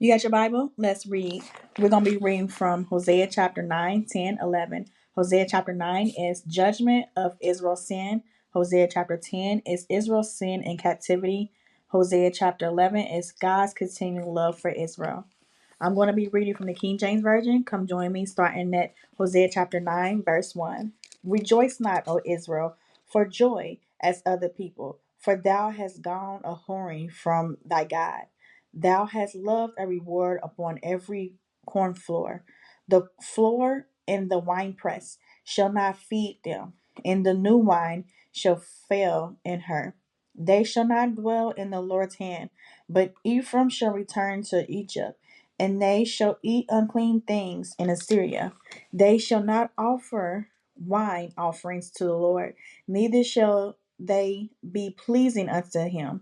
You got your Bible? Let's read. We're going to be reading from Hosea chapter 9, 10, 11. Hosea chapter 9 is judgment of Israel's sin. Hosea chapter 10 is Israel's sin in captivity. Hosea chapter 11 is God's continuing love for Israel. I'm going to be reading from the King James Version. Come join me starting at Hosea chapter 9, verse 1. Rejoice not, O Israel, for joy as other people, for thou hast gone a whoring from thy God. Thou hast loved a reward upon every corn floor. The floor and the winepress shall not feed them, and the new wine shall fail in her. They shall not dwell in the Lord's hand, but Ephraim shall return to Egypt, and they shall eat unclean things in Assyria. They shall not offer wine offerings to the Lord, neither shall they be pleasing unto him.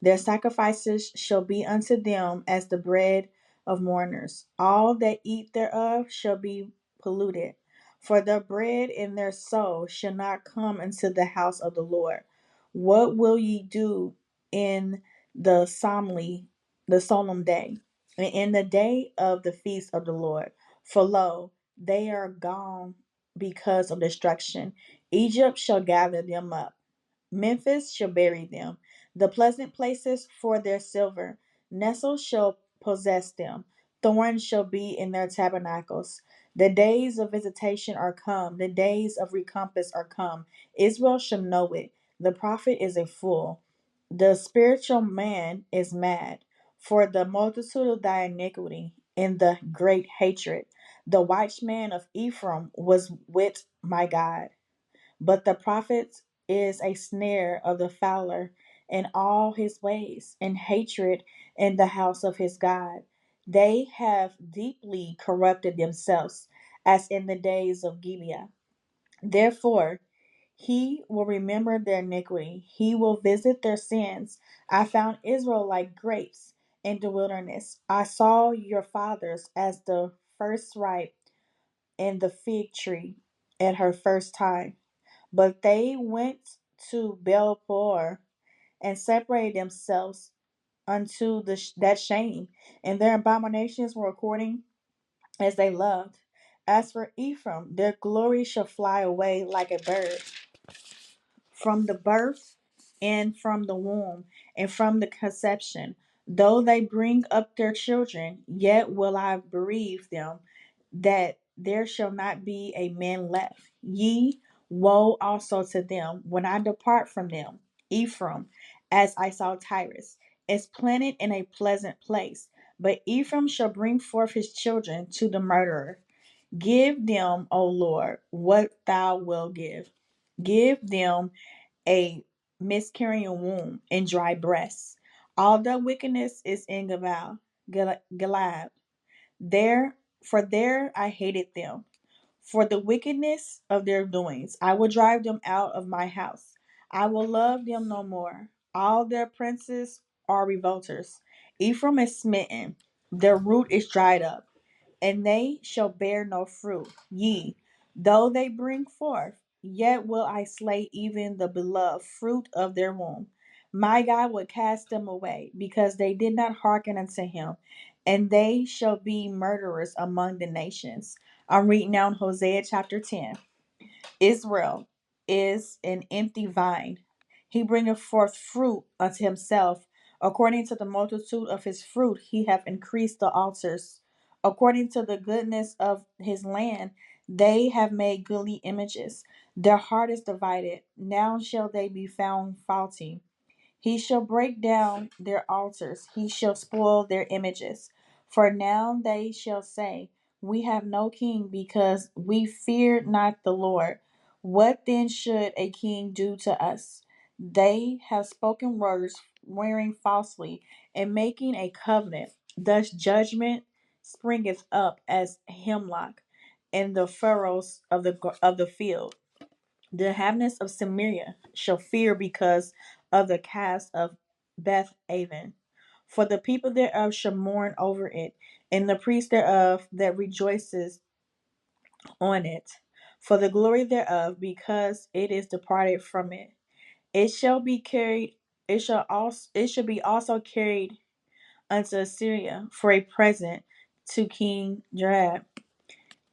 Their sacrifices shall be unto them as the bread of mourners. All that eat thereof shall be polluted. For their bread and their soul shall not come into the house of the Lord. What will ye do in the solemn day, and in the day of the feast of the Lord? For lo, they are gone because of destruction. Egypt shall gather them up. Memphis shall bury them. The pleasant places for their silver. Nettles shall possess them. Thorns shall be in their tabernacles. The days of visitation are come. The days of recompense are come. Israel shall know it. The prophet is a fool. The spiritual man is mad. For the multitude of thy iniquity and the great hatred. The watchman of Ephraim was with my God. But the prophet is a snare of the fowler in all his ways, and hatred in the house of his God. They have deeply corrupted themselves, as in the days of Gibeah. Therefore, he will remember their iniquity. He will visit their sins. I found Israel like grapes in the wilderness. I saw your fathers as the first ripe in the fig tree at her first time. But they went to Belpoor and separated themselves unto that shame, and their abominations were according as they loved. As for Ephraim, their glory shall fly away like a bird from the birth and from the womb and from the conception. Though they bring up their children, yet will I bereave them, that there shall not be a man left. Ye, woe also to them when I depart from them. Ephraim, as I saw Tyrus, is planted in a pleasant place, but Ephraim shall bring forth his children to the murderer. Give them, O Lord, what thou wilt give. Give them a miscarrying womb and dry breasts. All their wickedness is in Gilad. There, for there I hated them. For the wickedness of their doings, I will drive them out of my house. I will love them no more. All their princes are revolters. Ephraim is smitten, their root is dried up, and they shall bear no fruit. Ye, though they bring forth, yet will I slay even the beloved fruit of their womb. My God will cast them away, because they did not hearken unto him, and they shall be murderers among the nations. I'm reading now in Hosea chapter 10. Israel is an empty vine. He bringeth forth fruit unto himself. According to the multitude of his fruit, he hath increased the altars. According to the goodness of his land, they have made goodly images. Their heart is divided. Now shall they be found faulty. He shall break down their altars, he shall spoil their images. For now they shall say, we have no king, because we feared not the Lord. What then should a king do to us? They have spoken words, swearing falsely, and making a covenant. Thus judgment springeth up as hemlock in the furrows of the field. The inhabitants of Samaria shall fear because of the cast of Beth Aven. For the people thereof shall mourn over it, and the priest thereof that rejoices on it. For the glory thereof, because it is departed from it. It shall be carried, it shall be also carried unto Assyria for a present to King Jareb.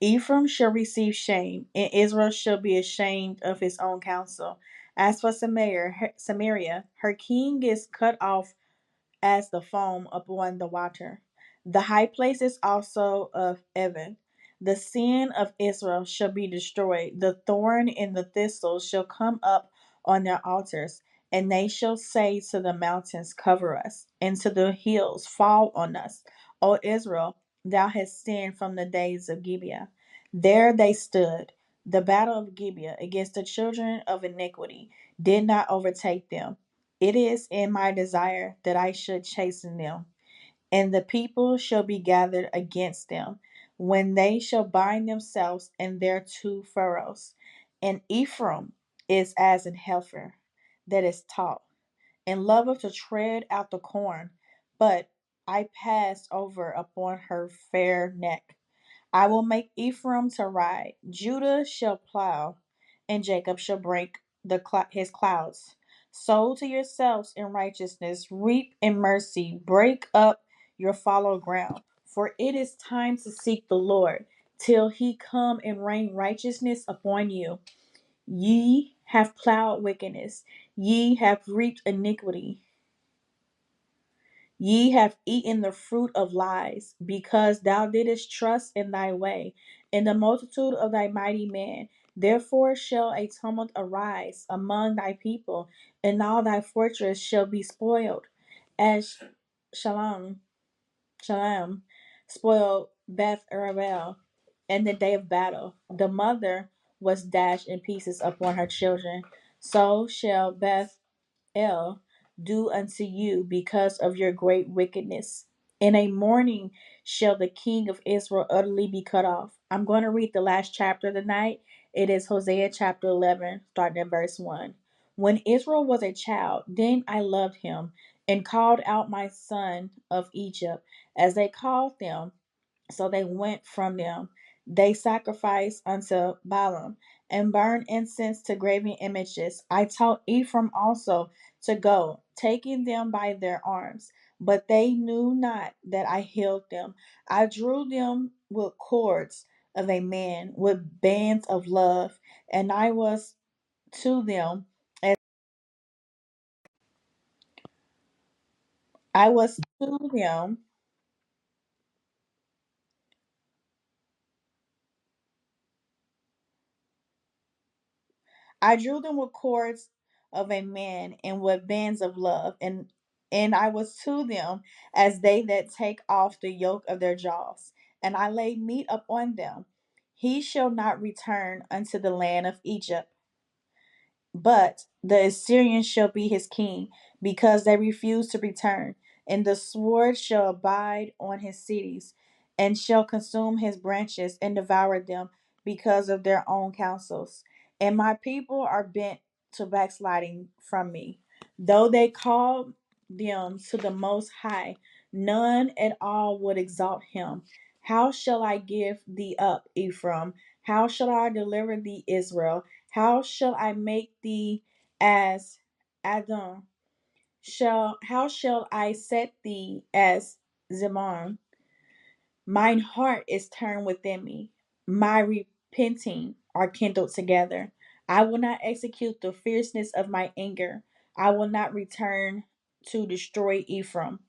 Ephraim shall receive shame, and Israel shall be ashamed of his own counsel. As for Samaria, her king is cut off as the foam upon the water. The high places also of Evan. The sin of Israel shall be destroyed. The thorn and the thistle shall come up on their altars, and they shall say to the mountains, Cover us, and to the hills, Fall on us. O Israel, thou hast sinned from the days of Gibeah. There they stood. The battle of Gibeah against the children of iniquity did not overtake them. It is in my desire that I should chasten them, and the people shall be gathered against them, when they shall bind themselves in their two furrows. And Ephraim is as an heifer that is taught, and loveth to tread out the corn, but I passed over upon her fair neck. I will make Ephraim to ride, Judah shall plow, and Jacob shall break his clouds. Sow to yourselves in righteousness, reap in mercy, break up your fallow ground. For it is time to seek the Lord, till he come and rain righteousness upon you. Ye have plowed wickedness, ye have reaped iniquity. Ye have eaten the fruit of lies, because thou didst trust in thy way, in the multitude of thy mighty men. Therefore shall a tumult arise among thy people, and all thy fortress shall be spoiled, as Shalom spoiled Beth Arabel in the day of battle. The mother was dashed in pieces upon her children. So shall Beth El do unto you because of your great wickedness. In a morning shall the king of Israel utterly be cut off. I'm going to read the last chapter of the night. It is Hosea chapter 11, starting at verse 1. When Israel was a child, then I loved him and called out my son of Egypt. As they called them, so they went from them. They sacrificed unto Balaam and burned incense to graven images. I taught Ephraim also to go, taking them by their arms. But they knew not that I healed them. I drew them with cords of a man, with bands of love, and to them as I was to them I drew them with cords of a man and with bands of love, and I was to them as they that take off the yoke of their jaws, and I laid meat upon them. He shall not return unto the land of Egypt, but the Assyrian shall be his king, because they refuse to return. And the sword shall abide on his cities, and shall consume his branches and devour them because of their own counsels. And my people are bent to backsliding from me. Though they call them to the Most High, none at all would exalt him. How shall I give thee up, Ephraim? How shall I deliver thee, Israel? How shall I make thee as Adon? How shall I set thee as Zimmon? Mine heart is turned within me. My repenting are kindled together. I will not execute the fierceness of my anger. I will not return to destroy Ephraim.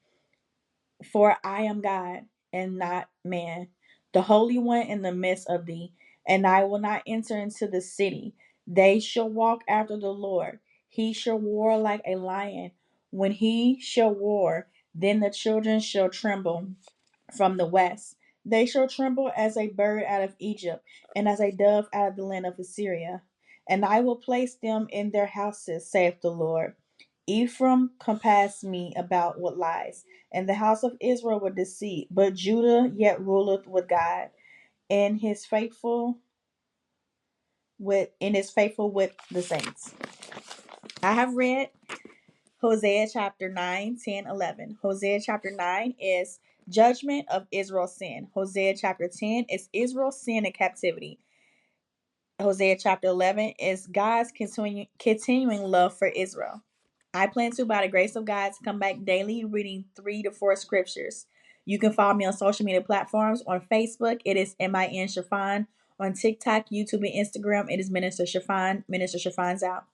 For I am God and not man, the Holy One in the midst of thee, and I will not enter into the city. They shall walk after the Lord. He shall roar like a lion. When he shall roar, then the children shall tremble from the west. They shall tremble as a bird out of Egypt, and as a dove out of the land of Assyria. And I will place them in their houses, saith the Lord. Ephraim compassed me about with lies, and the house of Israel with deceit. But Judah yet ruleth with God, and is faithful with the saints. I have read Hosea chapter 9, 10, 11. Hosea chapter 9 is judgment of Israel's sin. Hosea chapter 10 is Israel's sin and captivity. Hosea chapter 11 is God's continuing love for Israel. I plan to, by the grace of God, to come back daily reading 3 to 4 scriptures. You can follow me on social media platforms. On Facebook, it is MIN Shafan. On TikTok, YouTube, and Instagram, it is Minister Shafan. Minister Shafan's out.